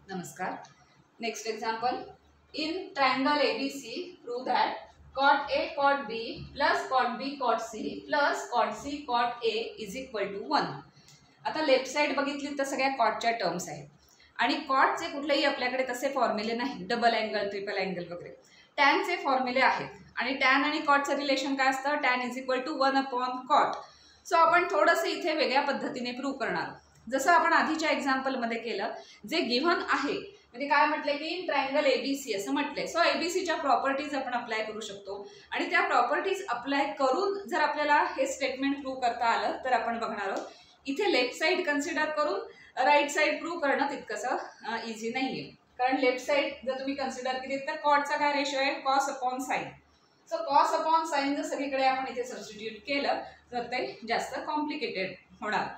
Namaskar. Next example. In triangle ABC, prove that cot A cot B plus cot B cot C plus cot C cot A is equal to 1. आता left side बघितली तर सगळ्या कॉटच्या terms आहेत आणि कॉटचे कुठलेही आपल्याकडे तसे फॉर्म्युले नाही, डबल अँगल ट्रिपल अँगल वगैरे. टॅनचे फॉर्म्युले आहेत आणि टॅन आणि कॉटचं रिलेशन काय असतं? टॅन इज इक्वल टू 1/कॉट. सो आपण थोडंसं इथे वेगळ्या पद्धतीने प्रूव्ह करणार. जसं आपण आधीच्या एक्झाम्पलमध्ये केलं, जे गिव्हन आहे म्हणजे काय म्हटलं की ट्रायंगल एबीसी असं म्हटलंय. सो एबीसीच्या प्रॉपर्टीज आपण अप्लाय करू शकतो आणि त्या प्रॉपर्टीज अप्लाय करून जर आपल्याला हे स्टेटमेंट प्रूव्ह करता आलं तर आपण बघणार आहोत. इथे लेफ्ट साइड कन्सिडर करून राईट साइड प्रूव्ह करणं तितकंसं इझी नाहीये, कारण लेफ्ट साइड जर तुम्ही कन्सिडर केली तर कॉटचा काय रेशो आहे? Cos upon sine. So cos upon sine जर सगळीकडे आपण इथे सबस्टिट्यूट केलं तर ते जास्त कॉम्प्लिकेटेड होणार.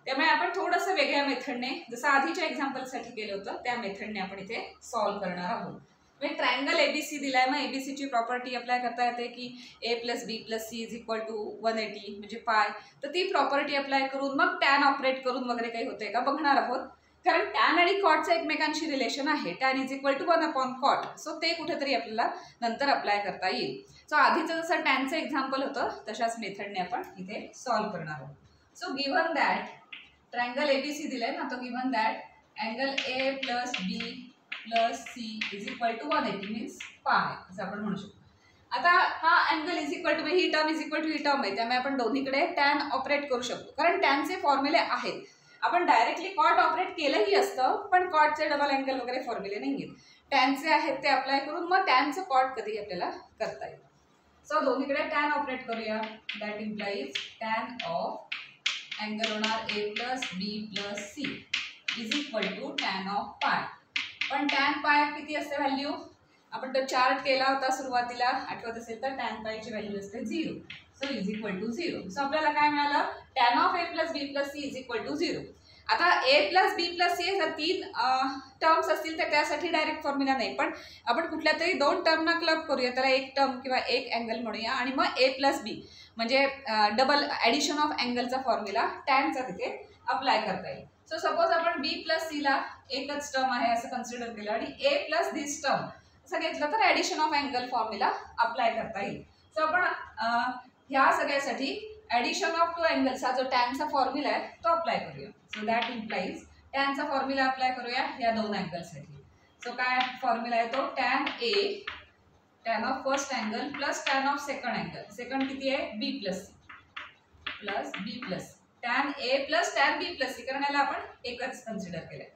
त्यामुळे आपण थोडंसं वेगळ्या मेथडने, जसं आधीच्या एक्झाम्पलसाठी केलं होतं त्या मेथडने आपण इथे सॉल्व्ह करणार आहोत. म्हणजे ट्रायंगल एबीसी दिलाय, मग एबीसीची प्रॉपर्टी अप्लाय करता येते की A plus B plus C is equal to 180 म्हणजे पाय. तर ती प्रॉपर्टी अप्लाय करून मग टॅन ऑपरेट करून वगैरे काही होतंय का बघणार आहोत. कारण टॅन आणि कॉटचं एकमेकांशी रिलेशन आहे. टॅन इज इक्वल टू 1/कॉट. सो ते कुठेतरी आपल्याला नंतर अप्लाय करता येईल. सो आधीचं जसं टॅनचं एक्झाम्पल होतं तशाच मेथडने आपण इथे सॉल्व्ह करणार आहोत. So given that triangle ABC दिलाय ना, तो given that angle A plus B plus C is equal to 180 means pi असं आपण म्हणू शकतो. आता हा अँगल इज इक्वल टू, ही टर्म इज इक्वल टू ही टर्म आहे, त्यामुळे आपण दोन्हीकडे टॅन ऑपरेट करू शकतो. कारण टॅनचे फॉर्म्युले आहेत. आपण डायरेक्टली कॉट ऑपरेट केलंही असतं, पण कॉटचे डबल अँगल वगैरे फॉर्म्युले नाही आहेत. टॅनचे आहेत ते अप्लाय करून मग टॅनचं कॉट कधी आपल्याला करता येईल. सो दोन्हीकडे टॅन ऑपरेट करूया. That implies tan of angle होणार A plus B plus C is equal to tan of pi. पण टॅन पाय किती असते व्हॅल्यू? आपण तो चार्ट केला होता सुरुवातीला, आठवत असेल तर टॅन पायची व्हॅल्यू असते 0. So is equal to 0. So आपल्याला काय मिळालं? Tan of A plus B plus C is equal to 0. आता A plus B plus C जर 3 टर्म्स असतील तर त्यासाठी डायरेक्ट फॉर्म्युला नाही, पण आपण कुठल्या तरी 2 टर्मना क्लब करूया, त्याला एक टर्म किंवा एक अँगल म्हणूया आणि मग ए प्लस बी म्हणजे डबल ॲडिशन ऑफ अँगलचा फॉर्म्युला टॅनचा तिथे अप्लाय करता येईल. सो सपोज आपण बी प्लस सीला एकच टर्म आहे असं कन्सिडर केलं आणि ए प्लस दिस टर्म असं घेतलं तर addition of angle formula apply करता येईल. सो आपण ह्या सगळ्यासाठी ॲडिशन ऑफ 2 अँगल्सचा जो टॅनचा फॉर्म्युला आहे तो अप्लाय करूया. सो दॅट इम्प्लाइज टॅनचा फॉर्म्युला अप्लाय करूया ह्या 2 अँगलसाठी. सो काय फॉर्म्युला आहे तो? Tan A, tan of first angle plus tan of second angle. Second किती आहे? B plus C plus B plus tan A plus tan B plus C, कारण याला आपण एकच कन्सिडर केलंय,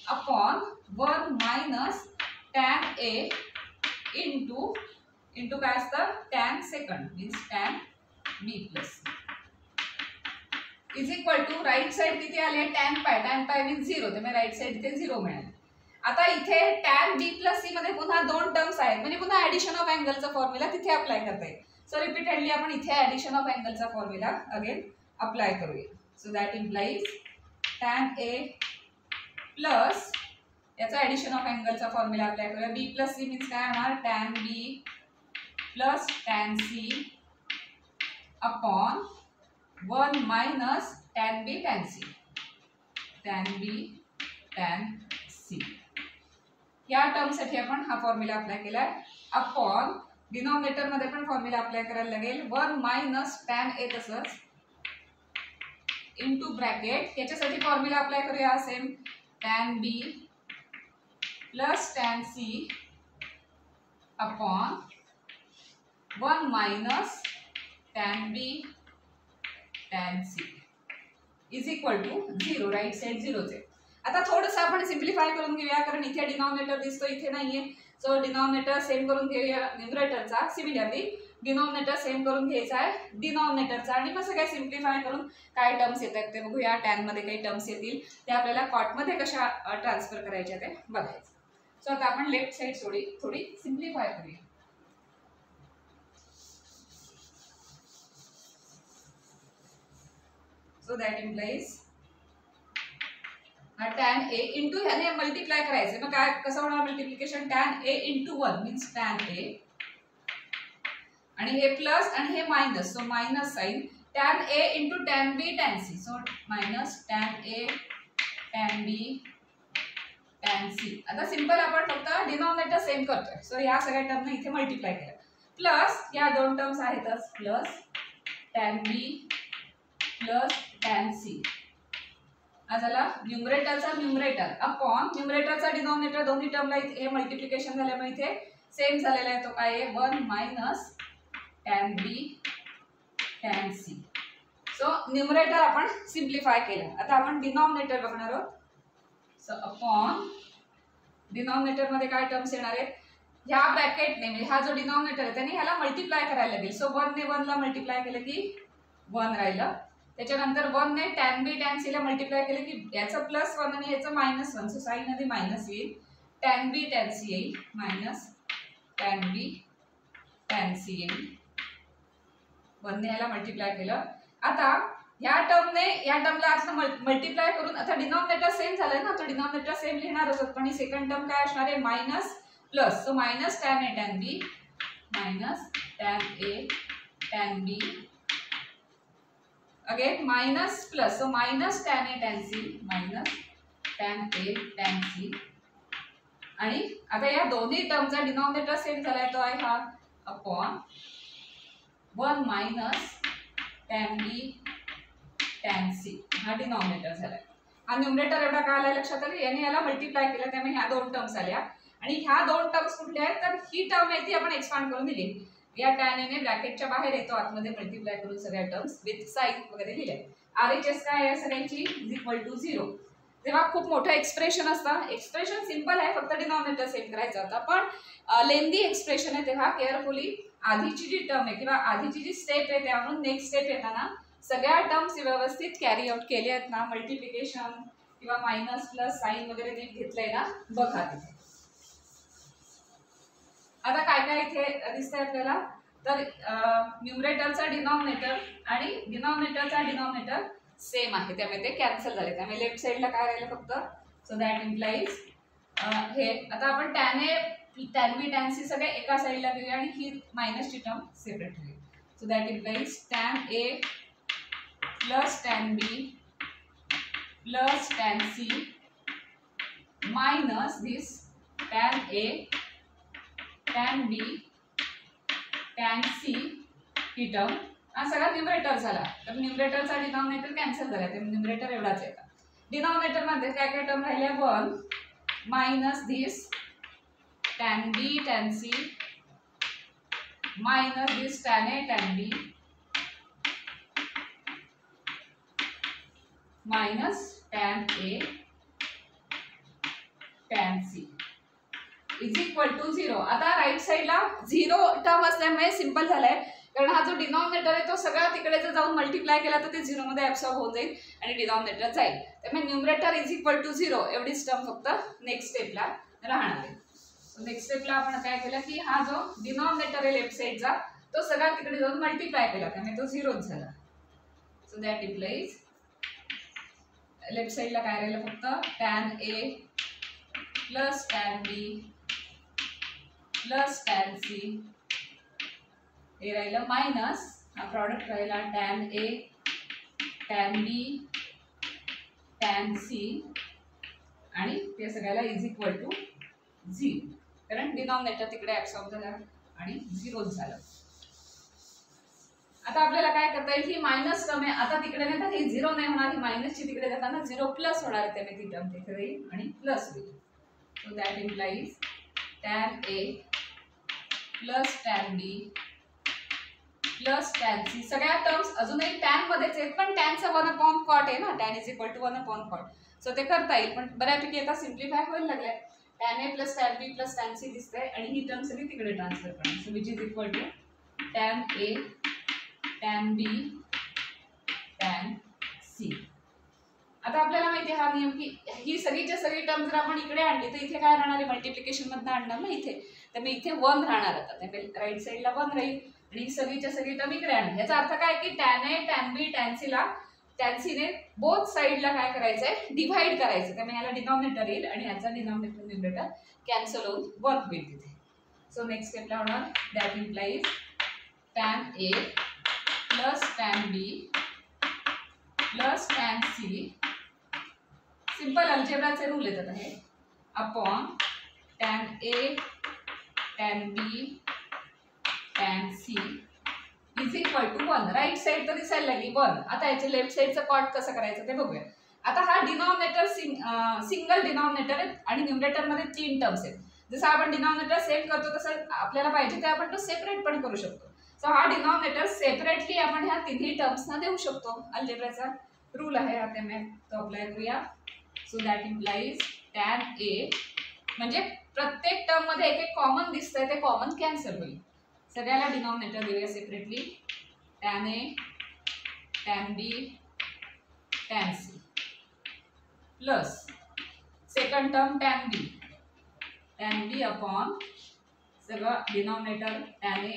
upon 1 minus tan A into into काय असतं? Tan second means tan B plus is equal to right side किती आले? Tan पाय मीन्स 0, त्यामुळे राईट साइड इथे 0 मिळाले. आता इथे टॅन बी प्लस सी मध्ये पुन्हा 2 टर्म्स आहेत, म्हणजे पुन्हा ॲडिशन ऑफ अँगलचा फॉर्म्युला तिथे अप्लाय करता येईल. सो रिपीटेडली आपण इथे ॲडिशन ऑफ अँगलचा फॉर्म्युला अगेन अप्लाय करूया. So that implies tan A plus याचा ॲडिशन ऑफ अँगलचा फॉर्म्युला अप्लाय करूया. बी प्लस सी मीन्स काय होणार? Tan B plus tan C upon 1 minus tan B tan C, tan B tan C. या टर्मसाठी आपण हा फॉर्म्युला अप्लाय केलाय. अपॉन डिनॉमिनेटरमध्ये पण फॉर्म्युला अप्लाय करायला लागेल. 1 मायनस टॅन ए तसंच इंटू ब्रॅकेट याच्यासाठी फॉर्म्युला अप्लाय करूया same. Tan B plus tan C upon 1 minus tan B tan C is equal to 0. Right side 0च आहे. आता थोडंसं आपण सिम्प्लिफाय करून घेऊया, कारण इथे डिनॉमिनेटर दिसतो, इथे नाहीये. सो डिनॉमिनेटर सेम करून घेऊया न्यूमरेटरचा. सिमिलरली डिनॉमिनेटर सेम करून घ्यायचा आहे डिनॉमिनेटरचा आणि मग सगळ्या सिम्प्लिफाय करून काय टर्म्स येत आहेत ते बघूया. टॅनमध्ये काही टर्म्स येतील ते आपल्याला कॉटमध्ये कशा ट्रान्सफर करायच्या ते बघायचं. सो आता आपण लेफ्ट साइड थोडी सिम्प्लिफाय करूया. So that implies tan A into ह्याने मल्टिप्लाय करायचं. मग काय कसं होणार multiplication? Tan A into 1 means tan A आणि हे प्लस आणि हे minus, so minus sign tan A into tan B tan C. So minus tan A tan B tan tan C. आता सिंपल आपण फक्त डिनॉमिनेटर सेम करतोय. So या सगळ्या टर्मने इथे मल्टिप्लाय केलं. प्लस या दोन टर्म्स आहेतच, plus tan B plus tan C. हा झाला न्यूमरेटरचा न्यूमरेटर अपॉन न्यूमरेटरचा डिनॉमिनेटर. दोन्ही टर्मला इथे हे मल्टिप्लिकेशन झाल्यामुळे इथे सेम झालेला आहे. तो काय आहे 1 minus tan B tan C. So numerator आपण सिम्प्लिफाय केलं. आता आपण डिनॉमिनेटर बघणार आहोत. सो अपॉन डिनॉमिनेटर मध्ये काय टर्म्स येणार आहेत, ह्या ब्रॅकेटने म्हणजे हा जो डिनॉमिनेटर आहे त्याने ह्याला मल्टिप्लाय करायला लागेल. सो 1 ने 1 ला मल्टिप्लाय केलं की 1 राहिलं. त्याच्यानंतर 1 ने टॅन बी टॅन सी ला मल्टिप्लाय केलं की याचं प्लस 1 आणि याचं -1. सो साइन मध्ये मायनस येईल. टॅन बी टॅन सी येईल minus tan B tan C येईल. 1 ने ह्याला मल्टिप्लाय केलं. आता ह्या टर्मने या टर्मला आता मल्टिप्लाय करून आता डिनॉमिनेटर सेम झालंय ना, तो डिनॉमिनेटर सेम लिहिणारच आहोत. पण सेकंड टर्म काय असणार आहे minus plus. So minus tan A tan B minus tan A tan B again minus plus. So minus tan A tan C minus tan A tan C. आणि आता या दोन्ही टर्मचा denominator same झालाय तो आहे हा upon 1 minus tan B tan C. हा denominator झालाय. हा न्यूमरेटर एवढा काय आलाय लक्षात आलं, याने याला मल्टिप्लाय केलं त्यामुळे ह्या दोन टर्म्स आल्या. आणि ह्या दोन टर्म्स कुठल्या आहेत तर ही टर्म आहे ती आपण एक्सपांड करून दिली. या टॅन ने ब्रॅकेटच्या बाहेर येतो, आतमध्ये मल्टिप्लाय करून सगळ्या टर्म्स विथ साइन वगैरे लिहिले. RHS काय आहे सगळ्यांची इज इक्वल टू 0. तेव्हा खूप मोठं एक्सप्रेशन असतं. एक्सप्रेशन सिंपल आहे, फक्त डिनॉमिनेटर सेम करायचं होतं. पण लेंदी एक्सप्रेशन आहे तेव्हा केअरफुली आधीची जी टर्म आहे किंवा आधीची जी स्टेप आहे त्यावरून नेक्स्ट स्टेप येताना सगळ्या टर्म्स व्यवस्थित कॅरी आउट केले आहेत ना, मल्टिप्लिकेशन किंवा मायनस प्लस साइन वगैरे नीट घेतलंय ना बघा तिथे. आता काय काय इथे दिसतंय आपल्याला तर न्यूमरेटरचा डिनॉमिनेटर आणि डिनॉमिनेटरचा डिनॉमिनेटर सेम आहे त्यामुळे ते कॅन्सल झाले. त्यामुळे लेफ्ट साइडला काय राहिलं फक्त. सो दॅट इम्प्लाइज हे आता आपण tan A tan B tan C सगळे एका साइडला घेऊया आणि ही मायनसची टर्म सेपरेट ठेवूया. So that implies tan A plus tan B plus tan C minus this tan A tan B tan C ही टर्म. हा सगळा न्यूमरेटर झाला. तर न्यूमरेटरचा डिनॉमिनेटर कॅन्सल झाला त्यामुळे न्यूमरेटर एवढाच आहे. डिनॉमिनेटर मध्ये काय काय टर्म राहिल्या 1 minus this tan B tan C minus this tan A tan B minus tan A tan C is equal to 0. आता राईट साइडला 0 टर्म असल्यामुळे सिंपल झालाय, कारण हा जो डिनॉमिनेटर आहे तो सगळा तिकडे जर जाऊन मल्टिप्लाय केला तर ते 0 मध्ये ऍब्सॉर्ब होऊन जाईल आणि डिनॉमिनेटर जाईल. त्यामुळे न्यूमरेटर इज इक्वल टू 0 एवढीच टर्म फक्त नेक्स्ट स्टेपला राहणार आहे. नेक्स्ट स्टेपला आपण काय केलं की हा जो डिनॉमिनेटर आहे लेफ्ट साइडचा तो सगळा तिकडे जाऊन मल्टिप्लाय केला त्यामुळे तो 0 झाला. सो दॅट इम्प्लाइज लेफ्ट साइडला काय राहिलं फक्त tan A plus tan B plus tan C हे राहिलं मायनस हा प्रॉडक्ट राहिला tan A tan B tan C आणि ते सगळ्याला इज इक्वल टू 0 कारण डिनॉमिनेटर तिकडे ऍब्सॉर्ब झाला आणि 0 झालं. आता आपल्याला काय करता येईल, ही मायनस टर्म आहे आता तिकडे नाही तर ही 0 नाही होणार, ही मायनसची तिकडे जाताना 0 प्लस होणार आहे त्यामुळे ती टर्म तिथे येईल आणि प्लस होईल. So that implies tan A plus tan B plus tan C. सगळ्या टर्म्स अजूनही टॅन मध्येच आहेत पण टॅनचा 1 कॉट आहे ना, tan is equal to 1 cot. So ते करता येईल पण बऱ्यापैकी आता सिम्प्लिफाय व्हायला लागलाय. Tan A plus tan B plus tan C दिसतंय आणि ही टर्म सगळी तिकडे ट्रान्सफर करणार. So which is equal to tan A tan B tan C. आता आपल्याला माहिती आहे हा नियम की ही सगळीच्या सगळी टर्म जर आपण इकडे आणली तर इथे काय राहणार आहे, मल्टिप्लिकेशन मधनं आणणार ना इथे, त्यामुळे इथे 1 राहणार. आता त्यामुळे राईट साईडला 1 राहील आणि सगळीच्या सगळी टर्म इकडे आणली. याचा अर्थ काय की tan A tan B tan सीला टॅन सीने बोथ साईडला काय करायचंय डिव्हाइड करायचं, त्यामुळे याला डिनॉमिनेटर येईल आणि याचा डिनॉमिनेटर न्यूमरेटर कॅन्सल होऊन 1 होईल तिथे. सो नेक्स्ट स्टेपला होणार that implies tan A plus tan B plus tan C. Simple अल्जेब्राचे रूल येतात हे. Upon tan A tan B tan C is equal to 1. Right side तर दिसायला लागली 1. आता याच्या लेफ्ट साइडचं कॉट कसं करायचं ते बघूया. आता हा डिनॉमिनेटर सिंगल डिनॉमिनेटर आहे आणि न्यूमरेटर मध्ये 3 टर्म्स आहेत. जसं आपण डिनॉमिनेटर सेम करतो तसं आपल्याला पाहिजे ते आपण तो सेपरेट पण करू शकतो. सो हा डिनॉमिनेटर सेपरेटली आपण ह्या तिन्ही टर्म्सना देऊ शकतो. अल्जेब्राचा रूल आहे आता मी तो अप्लाय करूया. So that implies tan A म्हणजे प्रत्येक टर्म मध्ये एक एक कॉमन दिसतंय ते कॉमन कॅन्सल होईल. सगळ्याला डिनॉमिनेटर देऊया separately. tan A tan B tan C plus second term tan B upon सगळं denominator tan A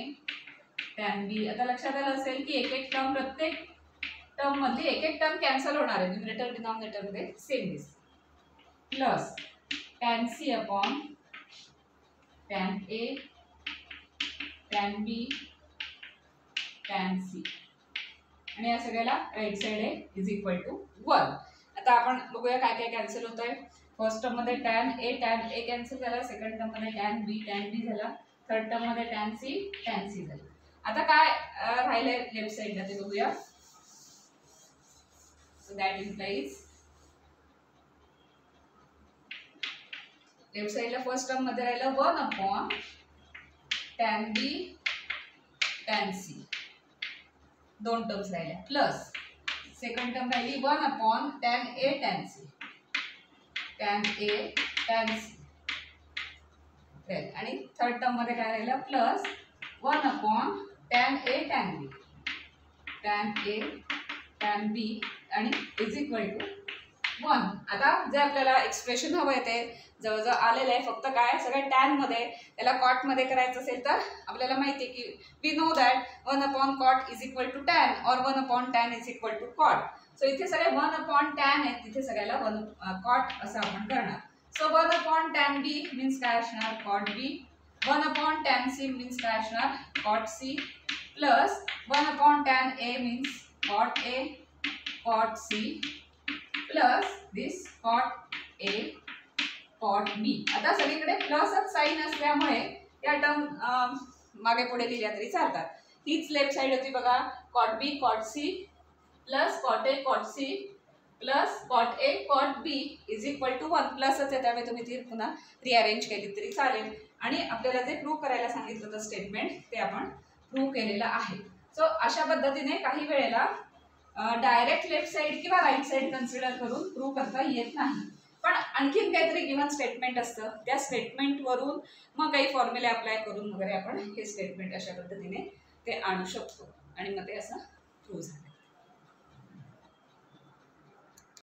tan B. आता लक्षात आलं असेल की एक एक टर्म प्रत्येक टर्म मध्ये एक एक टर्म कॅन्सल होणार आहे. न्यूमरेटर डिनॉमिनेटर मध्ये सेम दिसतं. Plus tan C upon tan A tan B tan C आणि या सगळ्याला राईट साइड आहे इज इक्वल टू 1. आता आपण बघूया काय काय कॅन्सल होतंय. फर्स्ट टर्म मध्ये tan A कॅन्सल झाला. सेकंड टर्म मध्ये tan B झाला. थर्ड टर्म मध्ये tan C झाला. आता काय राहिलंय लेफ्ट साइडला ते बघूया. सो दॅट इम्प्लाइज लेफ्ट साइडला फर्स्ट टर्म मध्ये राहिलं 1 upon tan B tan C. 2 terms राहिल्या. प्लस सेकंड टर्म राहिली 1 upon tan A tan C आणि थर्ड टर्म मध्ये काय राहिलं plus 1 upon tan A tan B आणि इज इक्वल टू 1. आता जे आपल्याला एक्सप्रेशन हवं आहे ते जवळजवळ आलेलं आहे. फक्त काय सगळं टॅन मध्ये त्याला कॉट मध्ये करायचं असेल तर आपल्याला माहिती आहे की we know that 1 upon cot is equal to tan और 1 upon tan is equal to cot. So इथे सगळे 1 अपॉन टॅन आहेत तिथे सगळ्याला 1 कॉट असं आपण करणार. So 1 upon tan B means काय असणार cot B. 1 upon tan C means काय असणार cot C plus 1 upon tan A means cot A cot C plus this cot A cot B. आता सगळीकडे प्लसच साइन असल्यामुळे या टर्म मागे पुढे लिहिल्या तरी चालतात. हीच लेफ्ट साइड होती बघा. Cot B cot C plus cot A cot C plus cot A cot B is equal to 1. प्लसच आहे त्यामुळे तुम्ही ती पुन्हा रिअरेंज केली तरी चालेल. आणि आपल्याला जे प्रूव्ह करायला सांगितलं होतं स्टेटमेंट ते आपण प्रूव्ह केलेलं आहे. सो अशा पद्धतीने काही वेळेला डायरेक्ट लेफ्ट साइड किंवा राईट साइड कन्सिडर करून प्रूव्ह करता येत नाही. पण आणखीन काहीतरी गिव्हन स्टेटमेंट असतं त्या स्टेटमेंटवरून मग काही फॉर्म्युले अप्लाय करून वगैरे आपण हे स्टेटमेंट अशा पद्धतीने ते आणू शकतो आणि मग ते असं